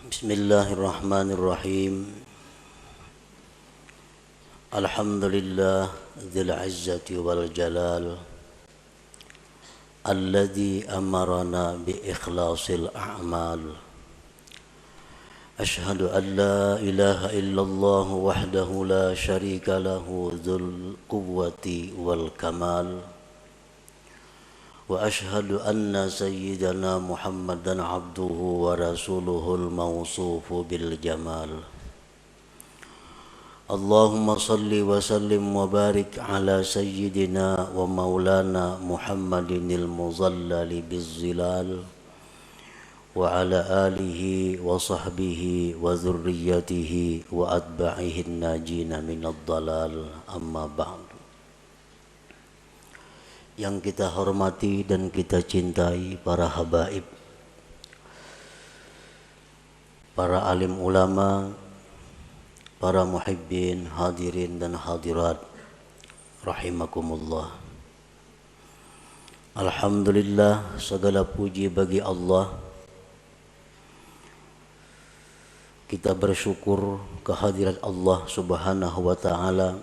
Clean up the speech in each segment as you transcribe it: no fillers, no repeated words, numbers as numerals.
Bismillahirrahmanirrahim. Alhamdulillah dzil izzati wal jalal alladzi amarana bi ikhlasil a'mal. Ashhadu an la ilaha illallah wahdahu la syarika lahu dzul quwwati wal kamal. Wa ashhadu anna sayyidana Muhammadan abduhu wa rasuluhul mawsufu bil jamal. Allahumma salli wa sallim wa barik ala sayyidina wa maulana Muhammadinil muzallali bizzilal wa ala alihi wa sahbihi wa dhurriyyatihi wa atba'ihin najina minad dalal, amma ba'du. Yang kita hormati dan kita cintai para habaib, para alim ulama, para muhibbin, hadirin dan hadirat rahimakumullah. Alhamdulillah, segala puji bagi Allah. Kita bersyukur kehadirat Allah Subhanahu wa taala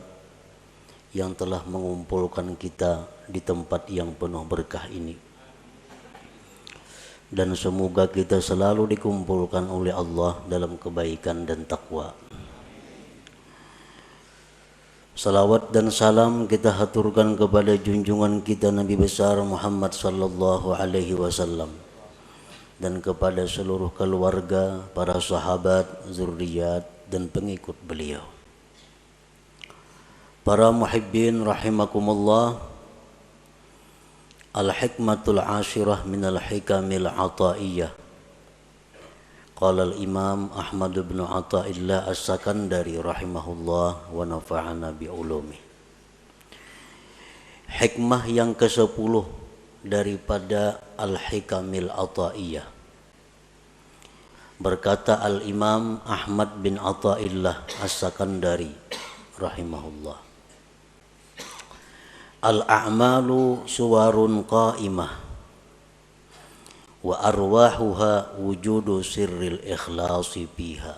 yang telah mengumpulkan kita di tempat yang penuh berkah ini. Dan semoga kita selalu dikumpulkan oleh Allah dalam kebaikan dan takwa. Salawat dan salam kita haturkan kepada junjungan kita Nabi besar Muhammad sallallahu alaihi wasallam dan kepada seluruh keluarga, para sahabat, zuriat dan pengikut beliau. Para muhibbin rahimakumullah, al-hikmatul ashirah minal hikamil ataiyah. Qala al-imam Ahmad bin Athaillah as-Sakandari rahimahullah wa nafa'ana bi ulumi. Hikmah yang ke-10 daripada al-hikamil ataiyah. Berkata al-imam Ahmad bin Athaillah as-Sakandari rahimahullah, al-a'malu suwarun qa'imah wa arwahuha wujudu sirril ikhlasi fiha.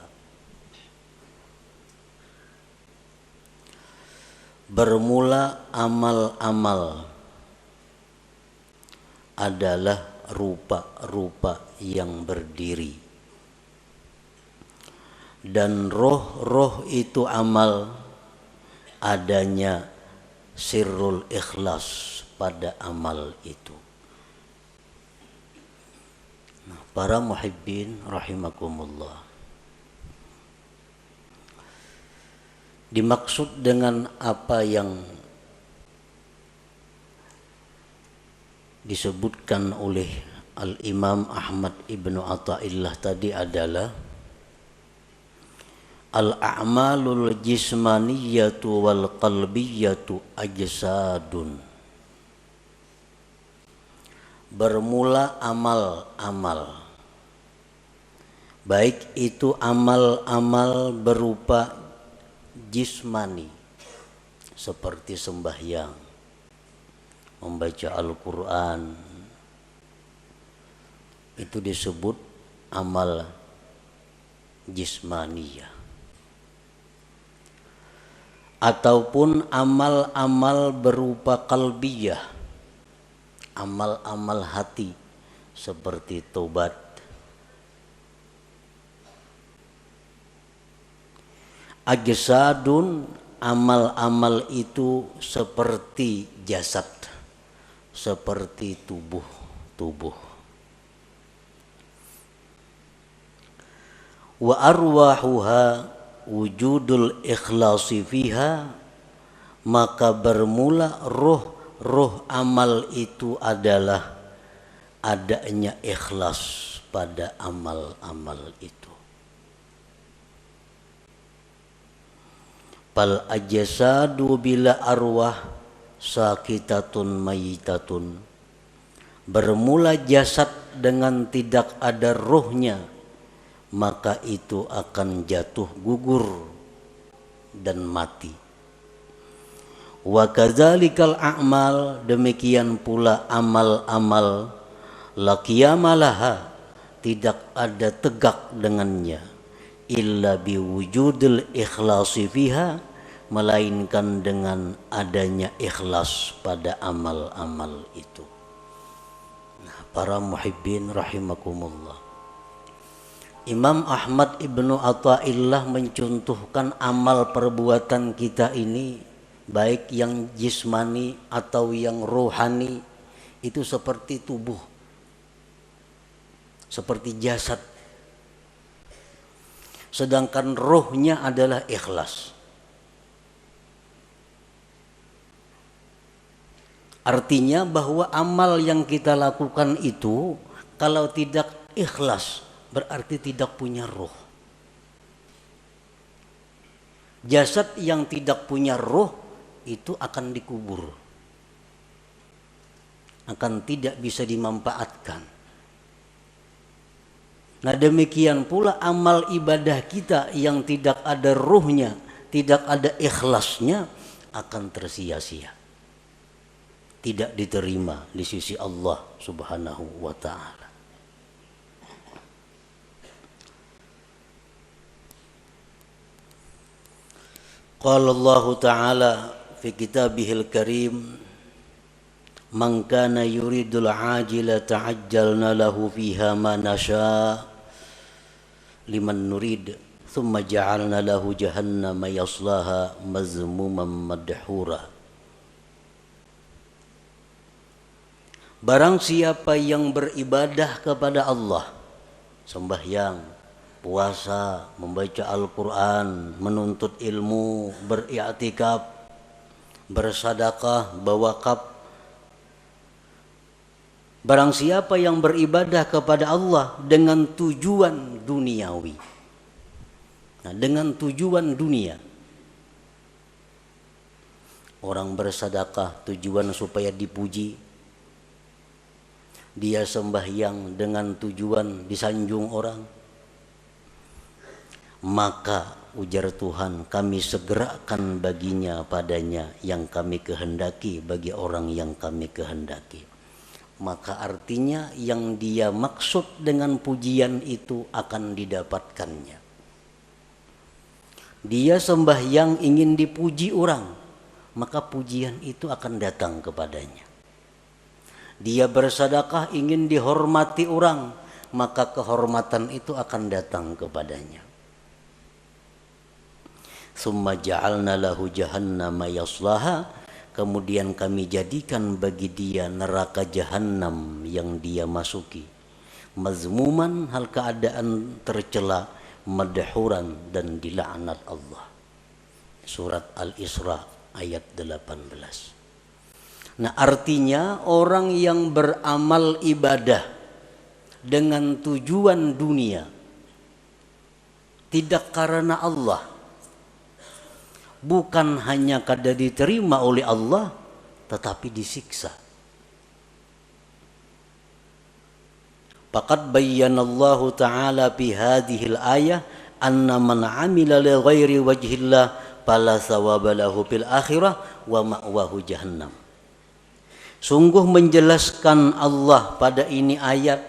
Bermula amal-amal adalah rupa-rupa yang berdiri, dan roh-roh itu amal adanya sirrul ikhlas pada amal itu. Nah, para muhibbin rahimakumullah, dimaksud dengan apa yang disebutkan oleh Al-Imam Ahmad ibnu Athaillah tadi adalah al-a'malul jismaniyatu wal qalbiyatu ajsadun. Bermula amal-amal, baik itu amal-amal berupa jismani seperti sembahyang, membaca Al-Quran, itu disebut amal jismaniyah. Ataupun amal-amal berupa qalbiyah, amal-amal hati seperti taubat. Ajsadun, amal-amal itu seperti jasad, seperti tubuh. Wa arwahuha wujudul ikhlasi fiha, maka bermula roh amal itu adalah adanya ikhlas pada amal-amal itu. Fal ajsadu bila arwah sakitatun mayitatun. Bermula jasad dengan tidak ada rohnya, maka itu akan jatuh gugur dan mati. Wa kadzalikal a'mal, demikian pula amal-amal la qiyamalaha, tidak ada tegak dengannya illa biwujudil ikhlasi fiha, melainkan dengan adanya ikhlas pada amal-amal itu. Nah, para muhibbin rahimakumullah, Imam Ahmad Ibnu Athaillah mencontohkan amal perbuatan kita ini, baik yang jismani atau yang rohani, itu seperti tubuh, seperti jasad. Sedangkan rohnya adalah ikhlas. Artinya bahwa amal yang kita lakukan itu kalau tidak ikhlas berarti tidak punya roh. Jasad yang tidak punya roh itu akan dikubur, akan tidak bisa dimanfaatkan. Nah, demikian pula amal ibadah kita yang tidak ada ruhnya, tidak ada ikhlasnya, akan tersia-sia, tidak diterima di sisi Allah Subhanahu wa ta'ala. Qala Allah Ta'ala fi kitabihil karim, man kana yuridul ajila ta'ajjalna lahu fiha ma nasha' liman nurid thumma ja'alna lahu jahannama yaslaha mazmuman madhura. Barang siapa yang beribadah kepada Allah, sembahyang, puasa, membaca Al-Quran, menuntut ilmu, beriktikaf, bersadaqah, berwakaf. Barang siapa yang beribadah kepada Allah dengan tujuan duniawi, nah, dengan tujuan dunia. Orang bersadaqah tujuan supaya dipuji, dia sembahyang dengan tujuan disanjung orang, maka ujar Tuhan, kami segerakan baginya padanya yang kami kehendaki bagi orang yang kami kehendaki. Maka artinya yang dia maksud dengan pujian itu akan didapatkannya. Dia sembahyang ingin dipuji orang, maka pujian itu akan datang kepadanya. Dia bersedekah ingin dihormati orang, maka kehormatan itu akan datang kepadanya. Summa ja'alna lahu jahannama yaslaha, kemudian kami jadikan bagi dia neraka jahanam yang dia masuki, mazmuman, hal keadaan tercela, madhuran, dan dilaknat Allah. Surat Al-Isra ayat 18. Nah, artinya orang yang beramal ibadah dengan tujuan dunia, tidak karena Allah, bukan hanya kada diterima oleh Allah, tetapi disiksa. Faqad bayyanallahu ta'ala fi hadhil ayah anna man 'amila li ghairi wajhillah fala thawaba lahu fil akhirah wa ma'wahu jahannam. Sungguh menjelaskan Allah pada ini ayat,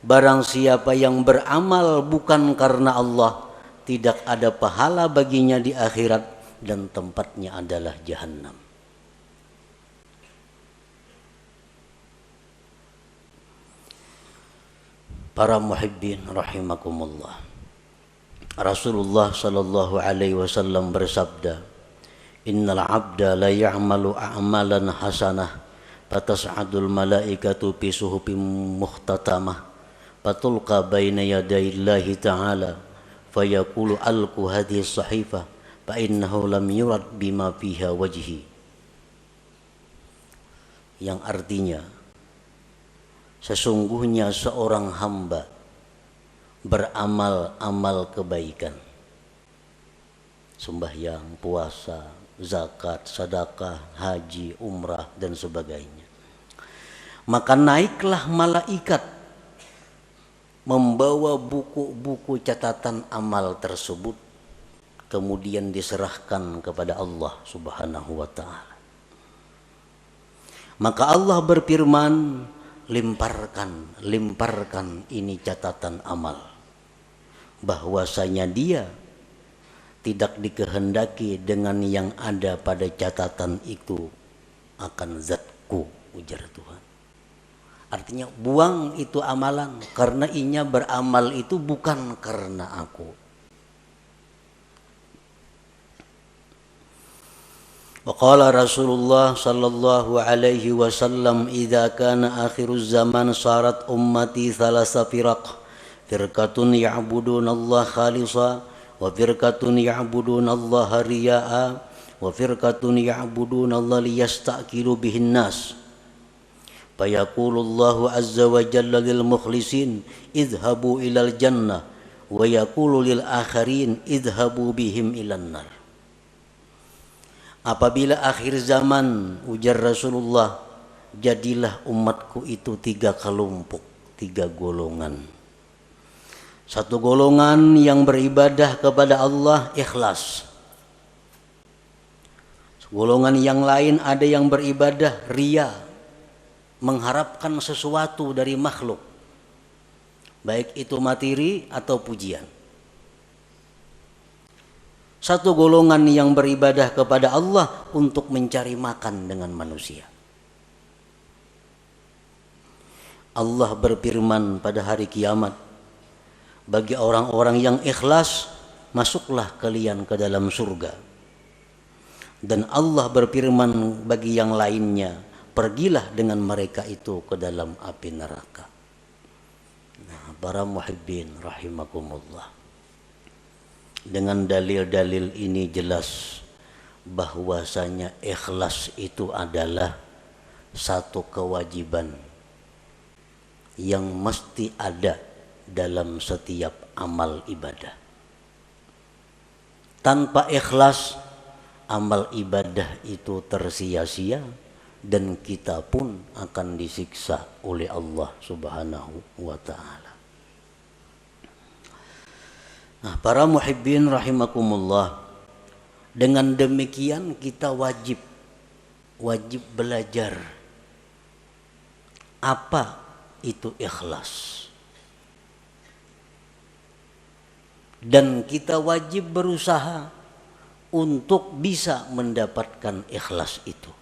barang siapa yang beramal bukan karena Allah, tidak ada pahala baginya di akhirat dan tempatnya adalah jahannam. Para muhibbin rahimakumullah, Rasulullah sallallahu alaihi wasallam bersabda, innal abda la ya'malu a'malan hasanah fatas'adul malaikatu fi suhufin mukhtatamah fatulqa baina yadayillahi ta'ala fayaqulu alqu hadhihi as-sahifah fa innahu lam yurad bima fiha wajhi. Yang artinya, sesungguhnya seorang hamba beramal-amal kebaikan, sembahyang, puasa, zakat, sedekah, haji, umrah, dan sebagainya, maka naiklah malaikat membawa buku-buku catatan amal tersebut, kemudian diserahkan kepada Allah Subhanahu wa ta'ala. Maka Allah berfirman, lemparkan ini catatan amal, bahwasanya dia tidak dikehendaki dengan yang ada pada catatan itu akan zatku, ujar Tuhan. Artinya buang itu amalan, karena inya beramal itu bukan karena aku. Waqala Rasulullah sallallahu alaihi wasallam, idza kana akhiruz zaman sarat ummati thalasa firaq, firqatun ya'buduna Allah khalisa, wa firqatun ya'buduna Allah riya'a, wa firqatun ya'buduna Allah liyastaqilu bihin nas. Fayaqulu Allahu azza wa jalla lil mukhlisin idhabu ilal jannah, wa yaqulu lil akharin idhabu bihim ilan nar. Apabila akhir zaman, ujar Rasulullah, jadilah umatku itu 3 kelompok, 3 golongan. Satu golongan yang beribadah kepada Allah ikhlas. Golongan yang lain ada yang beribadah riya, mengharapkan sesuatu dari makhluk, baik itu materi atau pujian. Satu golongan yang beribadah kepada Allah untuk mencari makan dengan manusia. Allah berfirman pada hari kiamat, bagi orang-orang yang ikhlas, masuklah kalian ke dalam surga. Dan Allah berfirman bagi yang lainnya, pergilah dengan mereka itu ke dalam api neraka. Nah, para muhibbin rahimakumullah. Dengan dalil-dalil ini jelas bahwasanya ikhlas itu adalah satu kewajiban yang mesti ada dalam setiap amal ibadah. Tanpa ikhlas, amal ibadah itu tersia-sia dan kita pun akan disiksa oleh Allah Subhanahu wa ta'ala. Nah, para muhibbin rahimakumullah, dengan demikian kita wajib belajar apa itu ikhlas. Dan kita wajib berusaha untuk bisa mendapatkan ikhlas itu,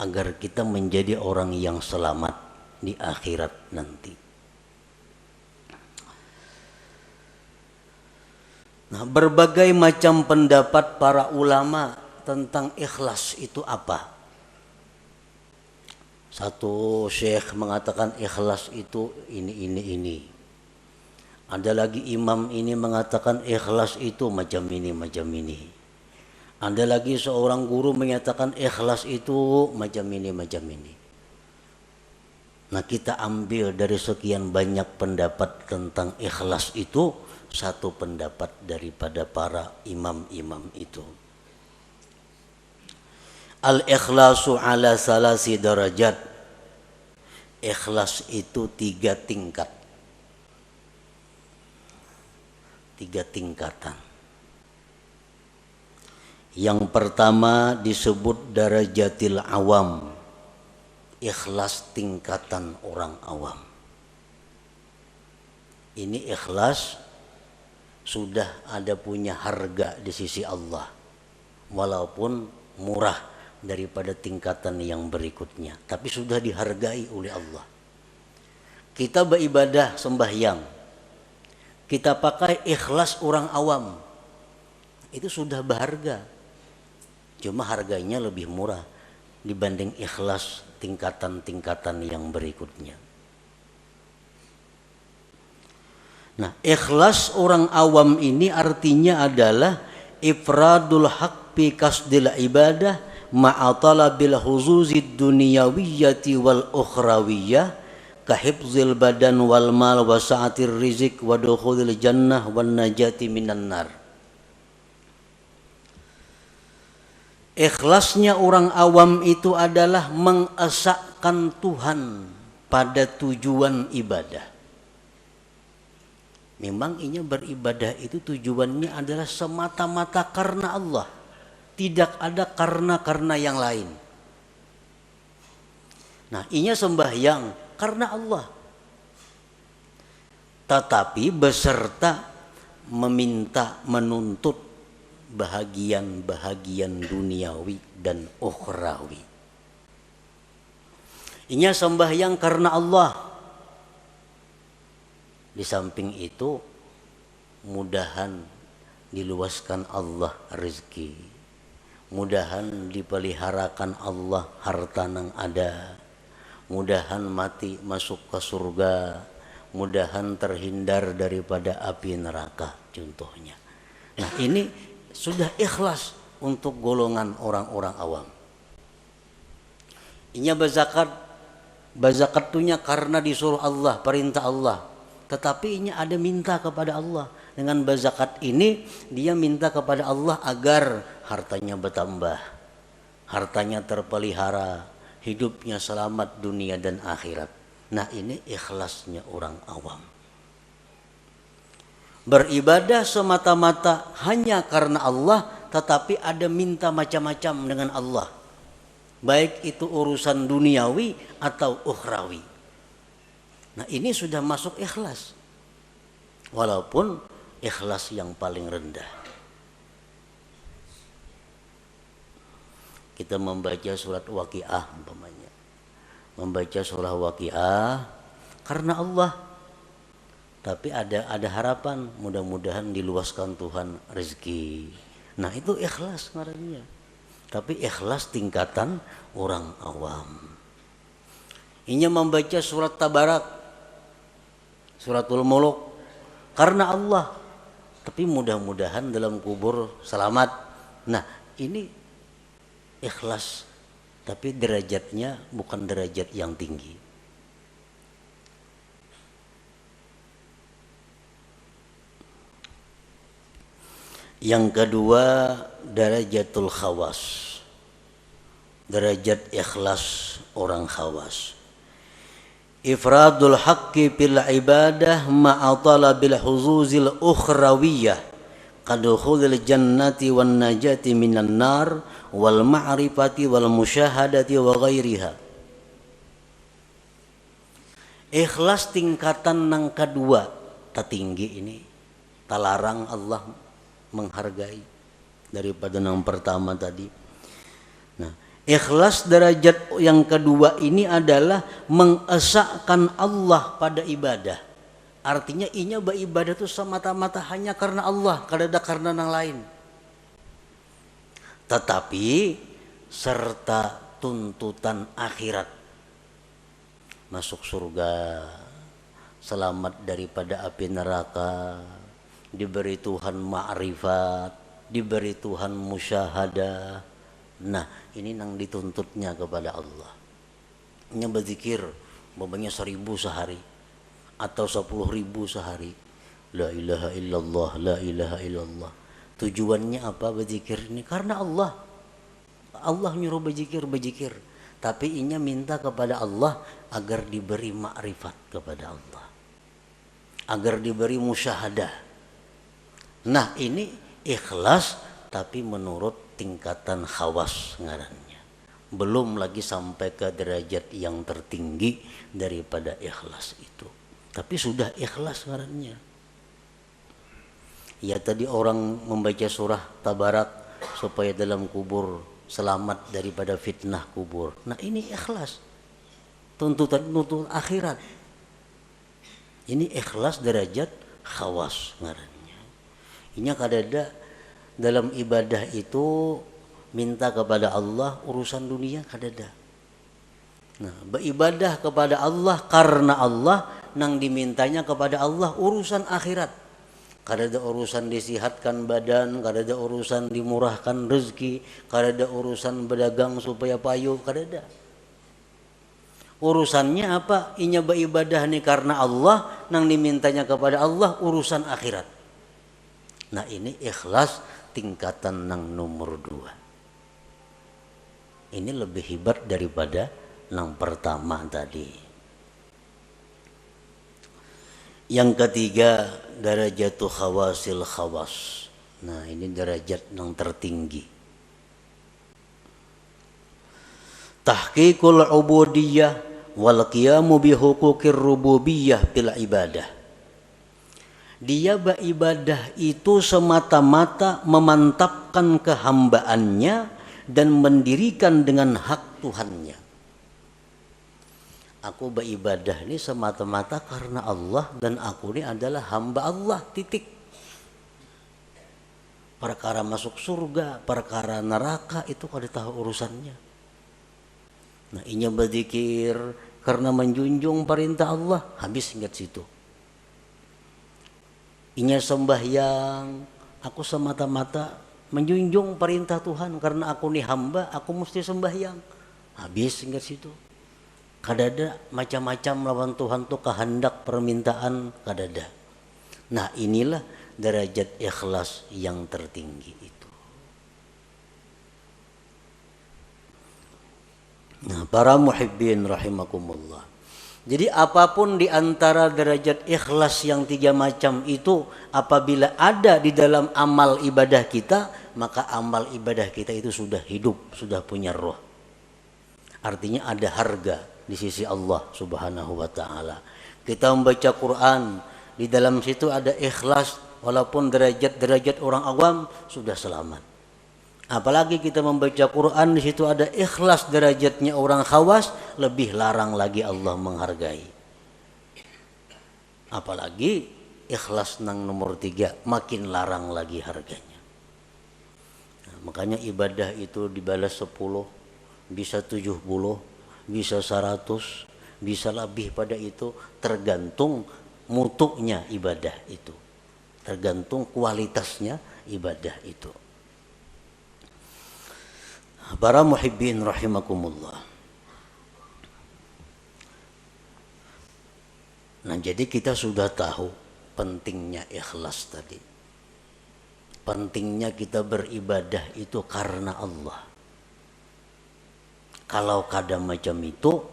agar kita menjadi orang yang selamat di akhirat nanti. Nah, berbagai macam pendapat para ulama tentang ikhlas itu apa. Satu syekh mengatakan ikhlas itu ini. Ada lagi imam ini mengatakan ikhlas itu macam ini. Ada lagi seorang guru menyatakan ikhlas itu macam ini. Nah, kita ambil dari sekian banyak pendapat tentang ikhlas itu satu pendapat daripada para imam-imam itu. Al-ikhlasu ala salasi darajat. Ikhlas itu 3 tingkat. 3 tingkatan. Yang pertama disebut darajatil awam. Ikhlas tingkatan orang awam. Ini ikhlas sudah ada punya harga di sisi Allah, walaupun murah daripada tingkatan yang berikutnya, tapi sudah dihargai oleh Allah. Kita beribadah sembahyang, kita pakai ikhlas orang awam, itu sudah berharga, cuma harganya lebih murah dibanding ikhlas tingkatan-tingkatan yang berikutnya. Nah, ikhlas orang awam ini artinya adalah ifradul haq bi kasdil ibadah ma'a talabil huzuzid dunyawiyyati wal ukhrawiyyah ka hifzil badan wal mal wa sa'atir rizq wa dukhulil jannah wan najati minan nar. Ikhlasnya orang awam itu adalah mengesahkan Tuhan pada tujuan ibadah. Memang inya beribadah itu tujuannya adalah semata-mata karena Allah. Tidak ada karena yang lain. Nah, inya sembahyang karena Allah. Tetapi beserta meminta, menuntut bahagian-bahagian duniawi dan ukhrawi. Inya sembahyang karena Allah. Di samping itu, mudahan diluaskan Allah rezeki. Mudahan dipeliharakan Allah harta nang ada. Mudahan mati masuk ke surga. Mudahan terhindar daripada api neraka contohnya. Nah, ini sudah ikhlas untuk golongan orang-orang awam. Inya bazakatunya karena disuruh Allah, perintah Allah. Tetapi inya ada minta kepada Allah. Dengan bazakat ini dia minta kepada Allah agar hartanya bertambah, hartanya terpelihara, hidupnya selamat dunia dan akhirat. Nah, ini ikhlasnya orang awam. Beribadah semata-mata hanya karena Allah, tetapi ada minta macam-macam dengan Allah. Baik itu urusan duniawi atau ukhrawi. Nah, ini sudah masuk ikhlas. Walaupun ikhlas yang paling rendah. Kita membaca surat Waqiah umpamanya. Membaca surah Waqiah karena Allah. Tapi ada harapan, mudah-mudahan diluaskan Tuhan rezeki. Nah, itu ikhlas ngarannya. Tapi ikhlas tingkatan orang awam. Inya membaca surat Tabarak, suratul Muluk karena Allah. Tapi mudah-mudahan dalam kubur selamat. Nah, ini ikhlas. Tapi derajatnya bukan derajat yang tinggi. Yang kedua, darajatul khawas. Derajat ikhlas orang khawas. Ifradul haqqi bil ibadah ma'a talabil huzuzil ukhrawiyah kadukhulil jannati wan najati minan nar wal ma'rifati wal musyahadati wa ghairiha. Ikhlas tingkatan yang kedua tertinggi ini, talarang Allah menghargai daripada yang pertama tadi. Nah, ikhlas derajat yang kedua ini adalah mengesahkan Allah pada ibadah. Artinya inya beribadah itu semata-mata hanya karena Allah, kada karena yang lain. Tetapi serta tuntutan akhirat. Masuk surga, selamat daripada api neraka, diberi Tuhan ma'rifat, diberi Tuhan musyahadah. Nah, ini yang dituntutnya kepada Allah. Ini berzikir babanya 1000 sehari atau 10.000 sehari. La ilaha illallah, la ilaha illallah. Tujuannya apa berzikir ini? Karena Allah. Allah nyuruh berzikir. Tapi inya minta kepada Allah agar diberi ma'rifat kepada Allah. Agar diberi musyahadah. Nah, ini ikhlas tapi menurut tingkatan khawas ngarannya. Belum lagi sampai ke derajat yang tertinggi daripada ikhlas itu. Tapi sudah ikhlas ngarannya. Ya, tadi orang membaca surah Tabarak supaya dalam kubur selamat daripada fitnah kubur. Nah, ini ikhlas. Tuntutan akhirat. Ini ikhlas derajat khawas ngarannya. Ini kadada dalam ibadah itu minta kepada Allah urusan dunia kadada. Nah, beribadah kepada Allah karena Allah, nang dimintanya kepada Allah urusan akhirat. Kadada urusan disihatkan badan, kadada urusan dimurahkan rezeki, kadada urusan berdagang supaya payu, kadada. Urusannya apa? Inya beribadah nih karena Allah, nang dimintanya kepada Allah urusan akhirat. Nah, ini ikhlas tingkatan yang nomor 2. Ini lebih hebat daripada yang pertama tadi. Yang ketiga, darajatul khawasil khawas. Nah, ini derajat yang tertinggi. tahqiqul ubudiyah wal qiyamu bi huquqir rububiyah bil ibadah. Dia beribadah itu semata-mata memantapkan kehambaannya dan mendirikan dengan hak Tuhannya. Aku beribadah ini semata-mata karena Allah dan aku ini adalah hamba Allah, titik. Perkara masuk surga, perkara neraka itu kada tahu urusannya. Nah, inya berzikir karena menjunjung perintah Allah, habis ingat situ. Inya sembahyang, aku semata-mata menjunjung perintah Tuhan karena aku nih hamba, aku mesti sembahyang. Habis ingat situ. Kadada macam-macam lawan Tuhan tuh kehendak permintaan kadada. Nah, inilah derajat ikhlas yang tertinggi itu. Nah, para muhibbin rahimakumullah. Jadi apapun di antara derajat ikhlas yang 3 macam itu apabila ada di dalam amal ibadah kita, maka amal ibadah kita itu sudah hidup, sudah punya roh. Artinya ada harga di sisi Allah Subhanahu wa taala. Kita membaca Quran, di dalam situ ada ikhlas, walaupun derajat-derajat orang awam sudah selamat. Apalagi kita membaca Quran, di situ ada ikhlas derajatnya orang khawas, lebih larang lagi Allah menghargai. Apalagi ikhlas nang nomor 3, makin larang lagi harganya. Nah, makanya ibadah itu dibalas 10, bisa 70, bisa 100, bisa lebih pada itu, tergantung mutunya ibadah itu, tergantung kualitasnya ibadah itu. Para muhibbin rahimakumullah. Nah, jadi kita sudah tahu pentingnya ikhlas tadi. Pentingnya kita beribadah itu karena Allah. Kalau kada macam itu,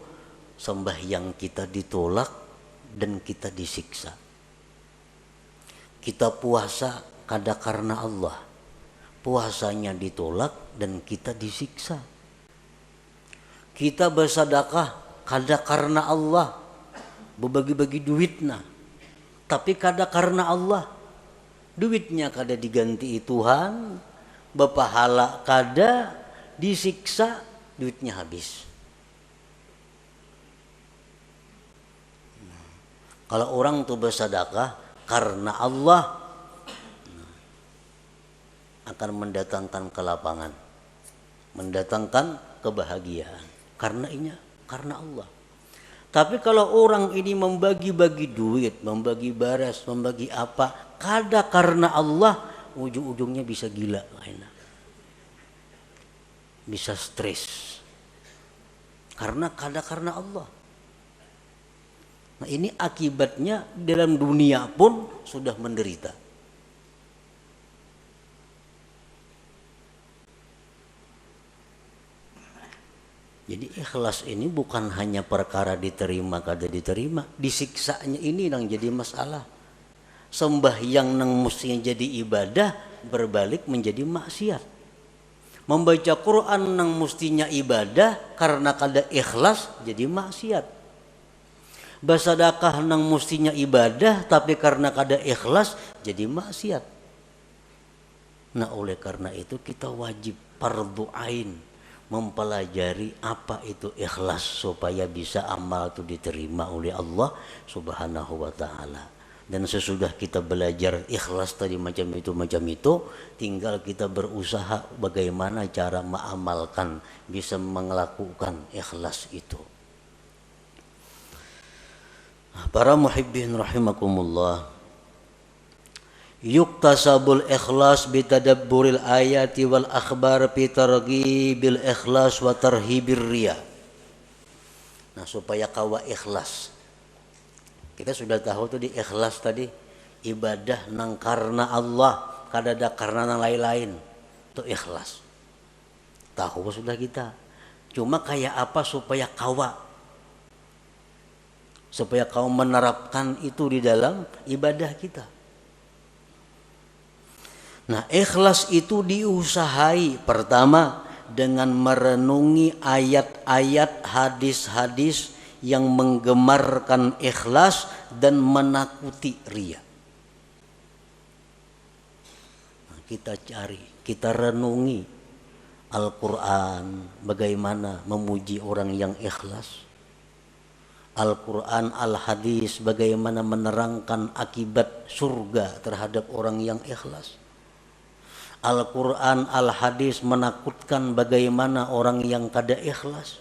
sembahyang kita ditolak dan kita disiksa. Kita puasa kada karena Allah, puasanya ditolak dan kita disiksa. Kita bersedekah kada karena Allah, berbagi-bagi duitnya, tapi kada karena Allah, duitnya kada diganti Tuhan, berpahala kada, disiksa, duitnya habis. Kalau orang tuh bersedekah karena Allah, akan mendatangkan kelapangan, mendatangkan kebahagiaan. Karena Allah. Tapi kalau orang ini membagi-bagi duit, membagi baras, membagi apa, kada karena Allah, ujung-ujungnya bisa gila, bisa stres. Karena kada karena Allah. Nah, ini akibatnya dalam dunia pun sudah menderita. Jadi ikhlas ini bukan hanya perkara diterima kada diterima, disiksanya ini yang jadi masalah. Sembahyang nang mestinya jadi ibadah berbalik menjadi maksiat. Membaca Quran nang mestinya ibadah karena kada ikhlas jadi maksiat. Bersedekah nang mestinya ibadah tapi karena kada ikhlas jadi maksiat. Nah, oleh karena itu kita wajib fardhu ain mempelajari apa itu ikhlas supaya bisa amal itu diterima oleh Allah Subhanahu wa taala. Dan sesudah kita belajar ikhlas tadi macam itu, tinggal kita berusaha bagaimana cara mengamalkan, bisa melakukan ikhlas itu. Para muhibbin rahimakumullah, yuktasabul ikhlas bitadabburil ayati wal akhbar fi targhibil ikhlas wa tarhibir riya. Nah, supaya kawa ikhlas, kita sudah tahu tuh di ikhlas tadi, ibadah nang karena Allah, kada ada karena nang lain-lain, itu ikhlas. Tahu sudah kita. Cuma kayak apa supaya kau menerapkan itu di dalam ibadah kita. Nah, ikhlas itu diusahai pertama dengan merenungi ayat-ayat, hadis-hadis yang menggemarkan ikhlas dan menakuti riya. Nah, kita cari, kita renungi Al-Quran, bagaimana memuji orang yang ikhlas. Al-Quran, Al-Hadis, bagaimana menerangkan akibat surga terhadap orang yang ikhlas. Al-Quran, Al-Hadis menakutkan bagaimana orang yang kada ikhlas.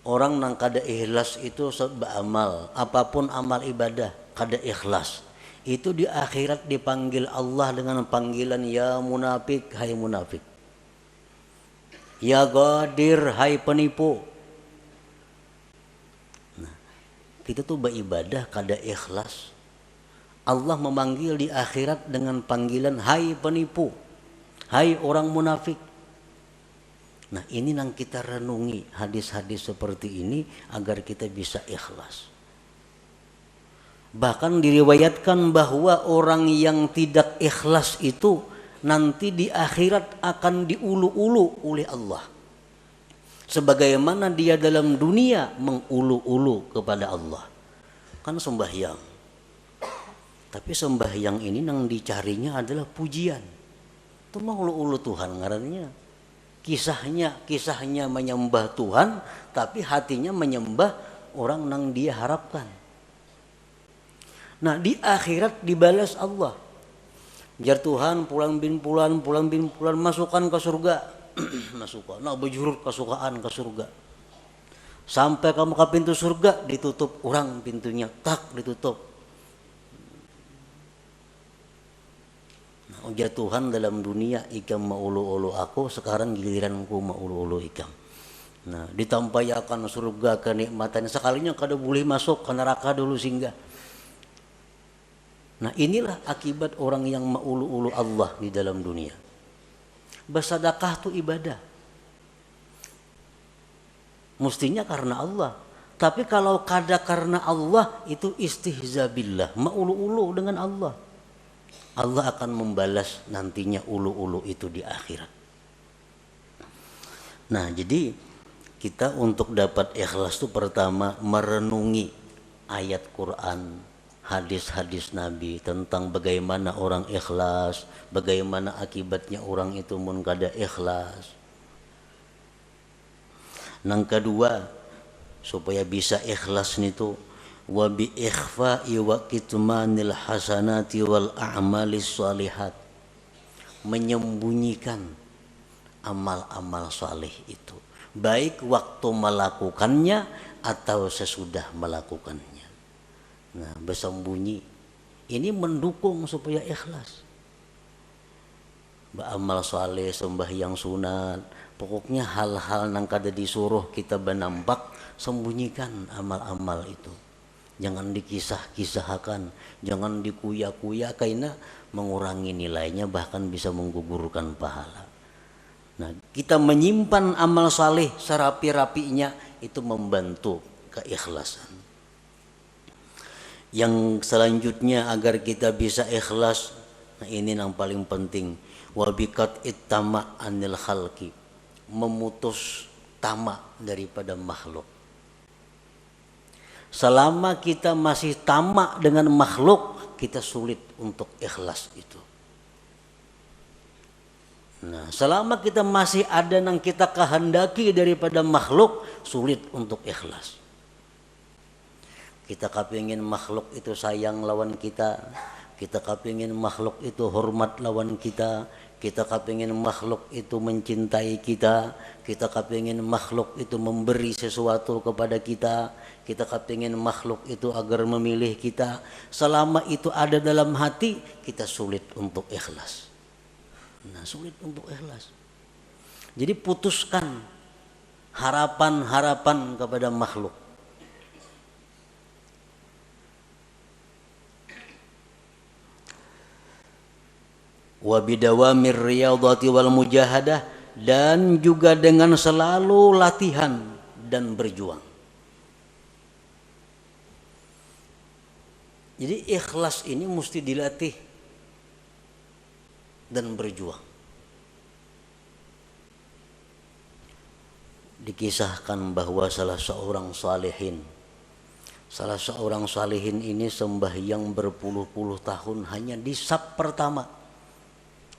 Orang yang kada ikhlas itu beramal, apapun amal ibadah, kada ikhlas. Itu di akhirat dipanggil Allah dengan panggilan ya munafik, hai munafik. Ya ghadir, hai penipu. Nah, kita tuh beribadah kada ikhlas. Allah memanggil di akhirat dengan panggilan hai penipu, hai orang munafik. Nah, ini yang kita renungi hadis-hadis seperti ini agar kita bisa ikhlas. Bahkan diriwayatkan bahwa orang yang tidak ikhlas itu nanti di akhirat akan diulu-ulu oleh Allah. Sebagaimana dia dalam dunia mengulu-ulu kepada Allah. Kan sembahyang. Tapi sembahyang ini yang dicarinya adalah pujian. Itu mengulu-ulu Tuhan ngarannya. Kisahnya menyembah Tuhan, tapi hatinya menyembah orang yang dia harapkan. Nah, di akhirat dibalas Allah. Jar Tuhan pulang bin pulan masukkan ke surga. Masukkan. Nah, bejurut kesukaan ke surga. Sampai kamu ke pintu surga ditutup orang pintunya, tak ditutup. Nah, ujar Tuhan dalam dunia ikam maulu-ulu aku, sekarang giliranku maulu-ulu ikam. Nah, ditampayakan surga kenikmatan sekalinya kada boleh masuk ke neraka dulu singgah. Nah, inilah akibat orang yang maulu-ulu Allah di dalam dunia. Bersedekah itu ibadah. Mestinya karena Allah. Tapi kalau kada karena Allah itu istihza billah, maulu-ulu dengan Allah. Allah akan membalas nantinya ulu-ulu itu di akhirat. Nah, jadi kita untuk dapat ikhlas itu pertama merenungi ayat Quran, hadis-hadis Nabi tentang bagaimana orang ikhlas, bagaimana akibatnya orang itu mun kada ikhlas. Yang kedua, supaya bisa ikhlas itu wa bi ikhfa'i wa kitmanil hasanati wal a'malis shalihat, menyembunyikan amal-amal saleh itu, baik waktu melakukannya atau sesudah melakukannya. Nah, bersembunyi ini mendukung supaya ikhlas. Beramal saleh, sembahyang sunat, pokoknya hal-hal yang kada disuruh kita benampak, sembunyikan amal-amal itu. Jangan dikisah-kisahkan, jangan dikuya-kuya karena mengurangi nilainya, bahkan bisa menggugurkan pahala. Nah, kita menyimpan amal saleh serapi-rapinya itu membantu keikhlasan. Yang selanjutnya agar kita bisa ikhlas, nah ini yang paling penting, wabikat ittama anil khalqi, memutus tamak daripada makhluk. Selama kita masih tamak dengan makhluk, kita sulit untuk ikhlas itu. Nah, selama kita masih ada yang kita kehendaki daripada makhluk, sulit untuk ikhlas. Kita kepingin makhluk itu sayang lawan kita kepingin makhluk itu hormat lawan kita kepingin makhluk itu mencintai kita kepingin makhluk itu memberi sesuatu kepada kita kepingin makhluk itu agar memilih kita. Selama itu ada dalam hati, kita sulit untuk ikhlas. Nah, sulit untuk ikhlas. Jadi putuskan harapan-harapan kepada makhluk. Wa bidawamir riyadhati wal mujahadah, dan juga dengan selalu latihan dan berjuang. Jadi ikhlas ini mesti dilatih dan berjuang. dikisahkan bahwa salah seorang salihin ini sembahyang berpuluh-puluh tahun hanya di saf pertama,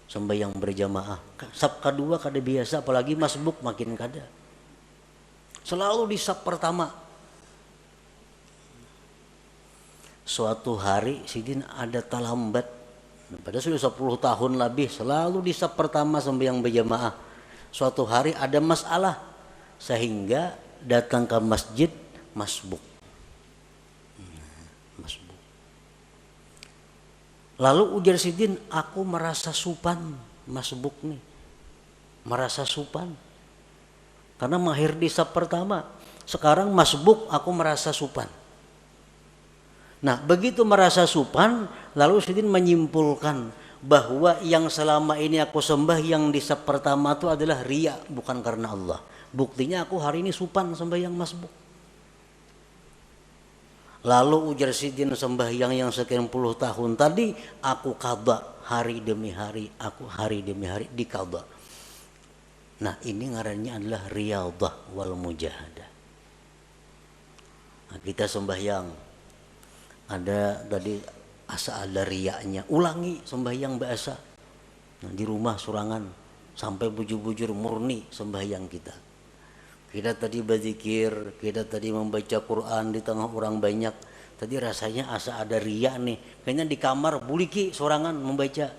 sembahyang berjamaah. Saf kedua kada biasa, apalagi masbuk makin kada. Selalu di saf pertama. Suatu hari Sidin ada talambat, padahal sudah 10 tahun lebih selalu di saf pertama sembahyang berjamaah. Suatu hari ada masalah sehingga datang ke masjid masbuk. Lalu ujar Sidin, aku merasa supan masbuk nih, merasa supan karena mahir di saf pertama. Sekarang masbuk aku merasa supan. Nah, begitu merasa supan, lalu Sidin menyimpulkan bahwa yang selama ini aku sembah yang di saf pertama itu adalah riya, bukan karena Allah. Buktinya aku hari ini supan sembahyang masbuk. Lalu ujar Sidin, sembahyang yang sekian puluh tahun tadi aku qadha hari demi hari, aku hari demi hari diqadha. Nah, ini ngarannya adalah riyadhah wal mujahadah. Nah, kita sembahyang ada tadi asa ada riyanya, ulangi sembahyang biasa. Nah, di rumah surangan sampai bujur-bujur murni sembahyang kita. Kita tadi berzikir, kita tadi membaca Quran di tengah orang banyak. Tadi rasanya asa ada riya nih. Kayaknya di kamar buliki sorangan membaca.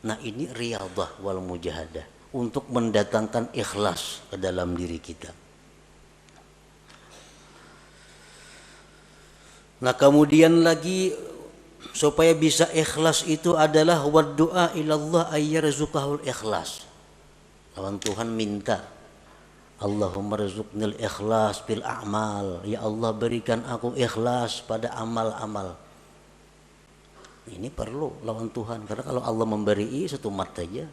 Nah, ini riyadhah wal mujahadah untuk mendatangkan ikhlas ke dalam diri kita. Nah, kemudian lagi supaya bisa ikhlas itu adalah waddu'a ilallah ayyarzuqahul ikhlas. Lawan Tuhan minta, Allahumma rzuqnil ikhlas bil a'mal. Ya Allah, berikan aku ikhlas pada amal-amal. Ini perlu lawan Tuhan, karena kalau Allah memberi satu mat saja.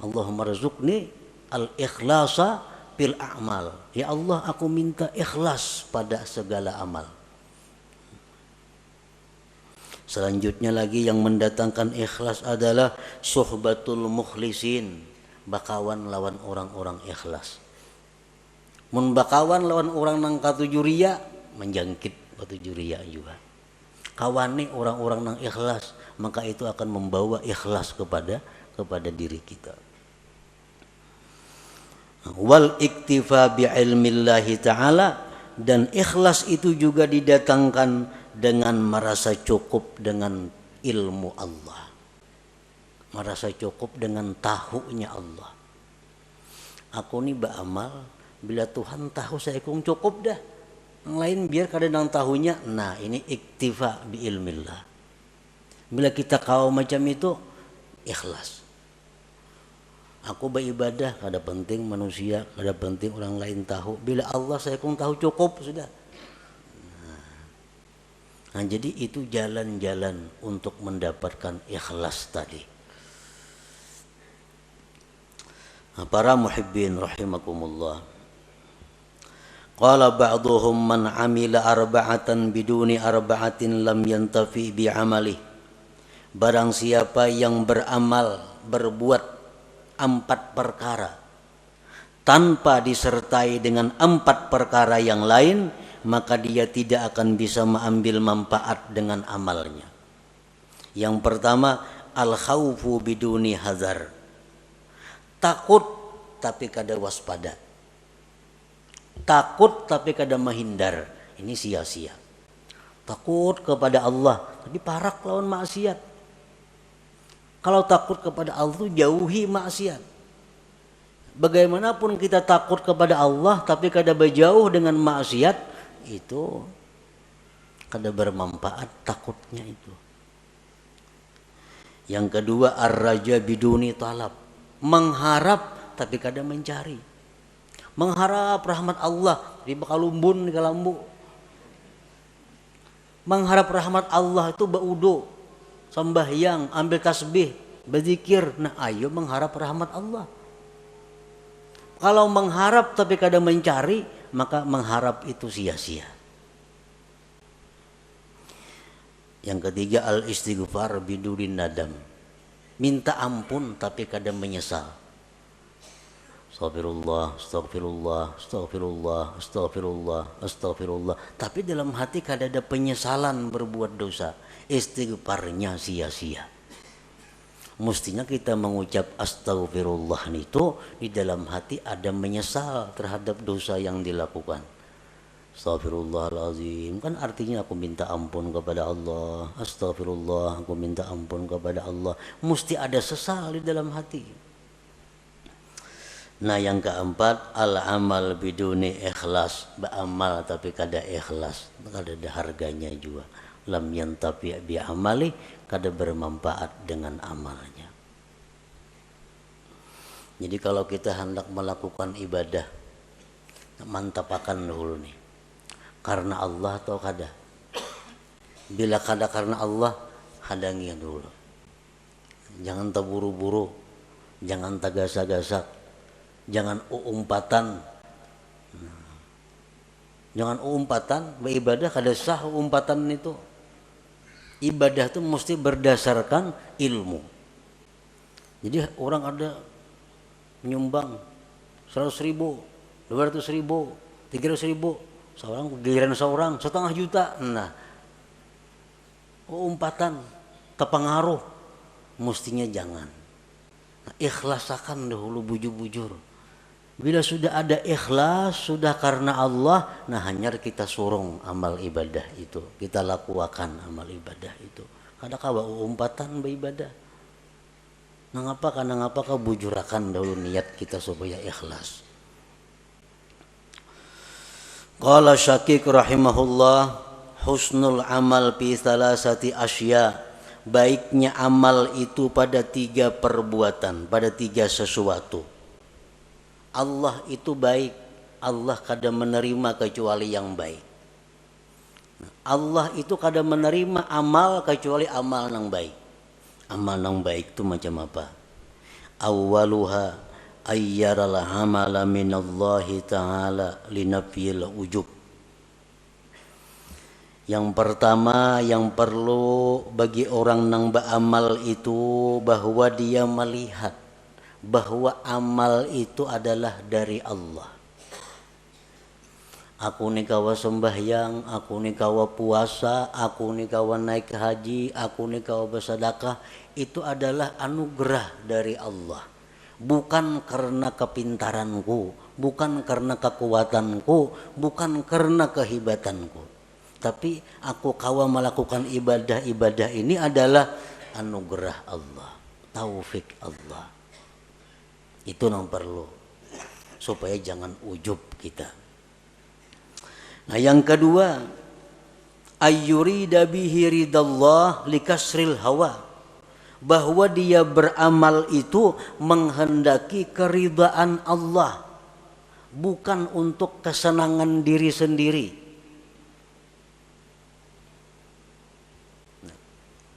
Allahumma rzuqni al ikhlasa bil a'mal. Ya Allah, aku minta ikhlas pada segala amal. Selanjutnya lagi yang mendatangkan ikhlas adalah suhbatul mukhlisin, bakawan lawan orang-orang ikhlas. Mun bakawan lawan orang nang katuju riya, menjangkit katuju riya juga. Kawani orang-orang nang ikhlas, maka itu akan membawa ikhlas kepada diri kita. Wal iktifa bi ilmillahi ta'ala, dan ikhlas itu juga didatangkan dengan merasa cukup dengan ilmu Allah, merasa cukup dengan tahunya Allah. Aku nih beramal bila Tuhan tahu saya kung cukup dah, yang lain biar kada nang tahunya. Nah, ini iktifa bi ilmillah. Bila kita kau macam itu, ikhlas. Aku beribadah kada penting manusia, kada penting orang lain tahu. Bila Allah saya kung tahu cukup sudah. Nah, jadi itu jalan-jalan untuk mendapatkan ikhlas tadi. Nah, para muhibbin rahimakumullah. Qala ba'duhum man amila arba'atan biduni arba'atin lam yantafi bi amali. Barang siapa yang beramal, berbuat 4 perkara tanpa disertai dengan 4 perkara yang lain, maka dia tidak akan bisa mengambil manfaat dengan amalnya. Yang pertama, al-khaufu biduni hazar. Takut tapi kada waspada. Takut tapi kada menghindar. Ini sia-sia. Takut kepada Allah tapi parak lawan maksiat. Kalau takut kepada Allah itu jauhi maksiat. Bagaimanapun kita takut kepada Allah tapi kada berjauh dengan maksiat, itu kada bermanfaat takutnya itu. Yang kedua, ar-raja biduni talab. Mengharap tapi kada mencari. Mengharap rahmat Allah di bakalumbun di kalambu. Mengharap rahmat Allah itu baudo, sembahyang, ambil tasbih, berzikir. Nah, ayo mengharap rahmat Allah. Kalau mengharap tapi kada mencari, maka mengharap itu sia-sia. Yang ketiga, al-istighfar bidurin nadam. Minta ampun tapi kada menyesal. Astagfirullah, astagfirullah, astagfirullah, astagfirullah, astagfirullah. Tapi dalam hati kada ada penyesalan berbuat dosa. Istighfarnya sia-sia. Mestinya kita mengucap astagfirullah itu di dalam hati ada menyesal terhadap dosa yang dilakukan. Astagfirullahaladzim, kan artinya aku minta ampun kepada Allah. Astagfirullah, aku minta ampun kepada Allah. Mesti ada sesal di dalam hati. Nah yang keempat, al-amal biduni ikhlas. Beramal tapi kada ikhlas, kada ada harganya juga. Lam yantafi bi amali, kada bermanfaat dengan amalnya. Jadi kalau kita hendak melakukan ibadah, mantapakan dulu nih, karena Allah atau kada. Bila kada karena Allah, hadangi dulu. Jangan terburu-buru, jangan tagasak-gasak, jangan umpatan. Jangan umpatan, beribadah kada sah umpatan itu. Ibadah itu mesti berdasarkan ilmu. Jadi orang ada menyumbang 100.000, 200.000, 300.000, seorang giliran seorang 1,5 juta. Nah, umpatan terpengaruh, mestinya jangan. Nah, ikhlasakan dahulu bujur-bujur. Bila sudah ada ikhlas, sudah karena Allah, nah hanya kita sorong amal ibadah itu, kita lakukan amal ibadah itu. Kada kawa umpatan beribadah. Nah ngapa kau bujurakan dahulu niat kita supaya ikhlas. Qala Syakik rahimahullah, husnul amal fi salasati asya. Baiknya amal itu pada 3 perbuatan, pada 3 sesuatu. Allah itu baik, Allah kada menerima kecuali yang baik. Allah itu kada menerima amal kecuali amal yang baik. Amal yang baik itu macam apa? Awwaluha ayyaral amala minallahi ta'ala linafiyil ujub. Yang pertama yang perlu bagi orang yang beramal itu bahwa dia melihat bahwa amal itu adalah dari Allah. Aku ni kawa sembahyang, aku ni kawa puasa, aku ni kawa naik haji, aku ni kawa bersedekah, itu adalah anugerah dari Allah. Bukan karena kepintaranku, bukan karena kekuatanku, bukan karena kehebatanku. Tapi aku kawa melakukan ibadah-ibadah ini adalah anugerah Allah, taufik Allah. Itu yang perlu supaya jangan ujub kita. Nah yang kedua, ayyurida bihi ridallah likasril hawa, bahwa dia beramal itu menghendaki keridaan Allah, bukan untuk kesenangan diri sendiri.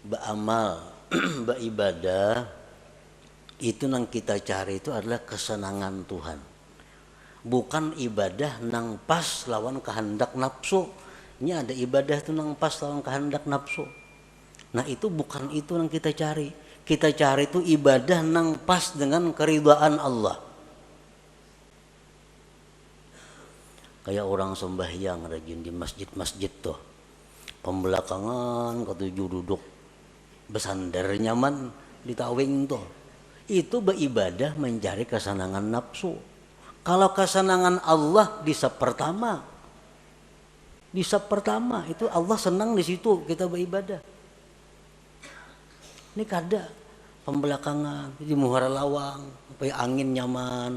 Beramal, beribadah itu yang kita cari itu adalah kesenangan Tuhan, bukan ibadah nang pas lawan kehendak nafsu. Ini ada ibadah itu nang pas lawan kehendak nafsu. Nah itu bukan itu yang kita cari. Kita cari itu ibadah nang pas dengan keridhaan Allah. Kayak orang sembahyang rajin di masjid-masjid tuh, pembelakangan ketujuh duduk bersandar nyaman di tawing tuh. Itu beribadah mencari kesenangan nafsu. Kalau kesenangan Allah di sab pertama itu Allah senang di situ kita beribadah. Ini kada pembelakangan di muhara lawang, supaya angin nyaman.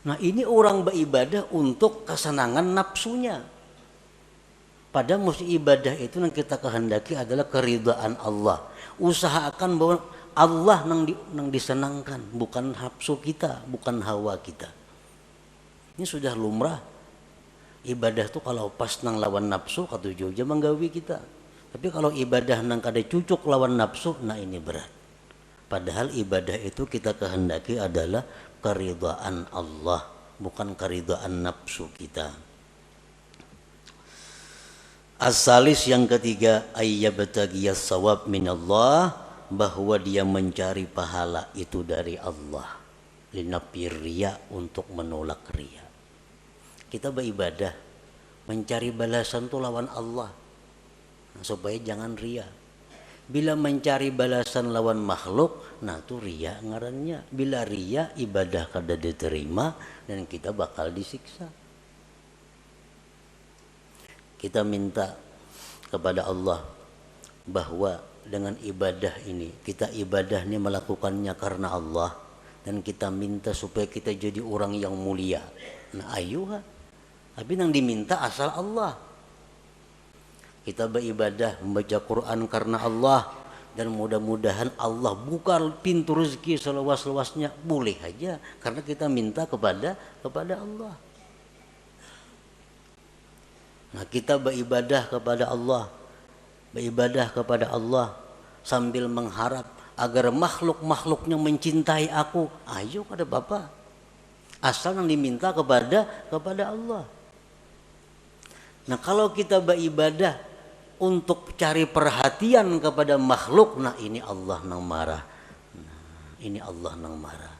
Nah ini orang beribadah untuk kesenangan nafsunya. Padahal mesti ibadah itu yang kita kehendaki adalah keridhaan Allah. Usahakan bahwa Allah yang disenangkan, bukan nafsu kita, bukan hawa kita. Ini sudah lumrah. Ibadah itu kalau pas nang lawan nafsu katuju aja menggawi kita. Tapi kalau ibadah nang kada cucuk lawan nafsu, nah ini berat. Padahal ibadah itu kita kehendaki adalah keridhaan Allah, bukan keridhaan nafsu kita. As-salis yang ketiga, ayyabtagiyas sawab minallah bahwa dia mencari pahala itu dari Allah. Linafir riya, untuk menolak riya. Kita beribadah mencari balasan itu lawan Allah, supaya jangan riya. Bila mencari balasan lawan makhluk, nah itu riya ngarannya. Bila riya, ibadah kada diterima dan kita bakal disiksa. Kita minta kepada Allah bahwa dengan ibadah ini, kita ibadah ini melakukannya karena Allah, dan kita minta supaya kita jadi orang yang mulia. Nah ayuha, tapi yang diminta asal Allah. Kita beribadah membaca Quran karena Allah, dan mudah-mudahan Allah buka pintu rezeki seluas-luasnya, boleh aja karena kita minta kepada Allah. Nah kita beribadah kepada Allah sambil mengharap agar makhluk-makhluknya mencintai aku. Ayo kada Bapak, asal yang diminta kepada Allah. Nah kalau kita beribadah untuk cari perhatian kepada makhluk, nah ini Allah nang marah. Ini Allah nang marah.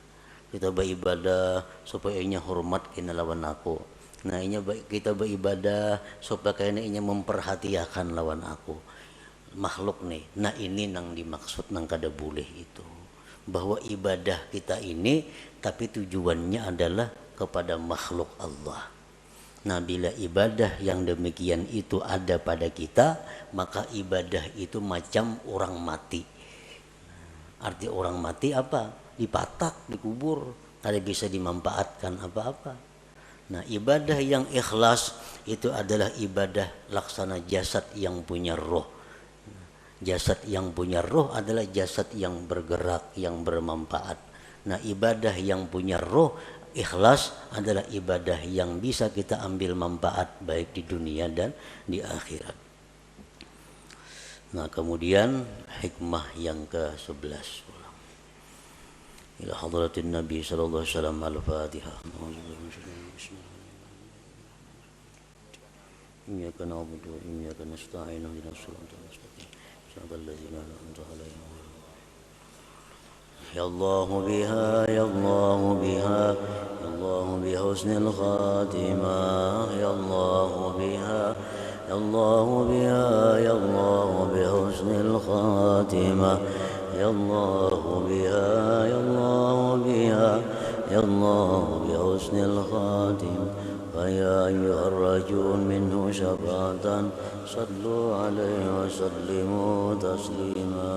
Kita beribadah supaya inya hormat kena lawan aku. Nah ini kita beribadah supaya kena inya memperhatikan lawan aku. Makhluk nih. Nah ini nang dimaksud nang kada boleh itu. Bahwa ibadah kita ini tapi tujuannya adalah kepada makhluk Allah. Nah bila ibadah yang demikian itu ada pada kita, maka ibadah itu macam orang mati. Arti orang mati apa? Dipatak, dikubur, tidak bisa dimanfaatkan apa-apa. Nah ibadah yang ikhlas itu adalah ibadah laksana jasad yang punya roh. Jasad yang punya roh adalah jasad yang bergerak, yang bermanfaat. Nah ibadah yang punya roh, ikhlas adalah ibadah yang bisa kita ambil manfaat baik di dunia dan di akhirat. Nah kemudian hikmah yang ke-11. Ila hadratin Nabi sallallahu alaihi wasallam, al-Fatihah. Iyyaka na'budu wa iyyaka nasta'in, ihdinas siratal mustaqim, siratal ladzina an'amta 'alaihim. Ya Allah biha, ya Allah biha, ya Allah bihusnil khatimah, ya Allah biha, ya Allah biha, ya Allah bihusnil khatimah, ya Allah biha, ya Allah biha, ya Allah bihusnil khatimah. فيا أيها الرجل منه شفاعة صلوا عليه وسلموا تسليما.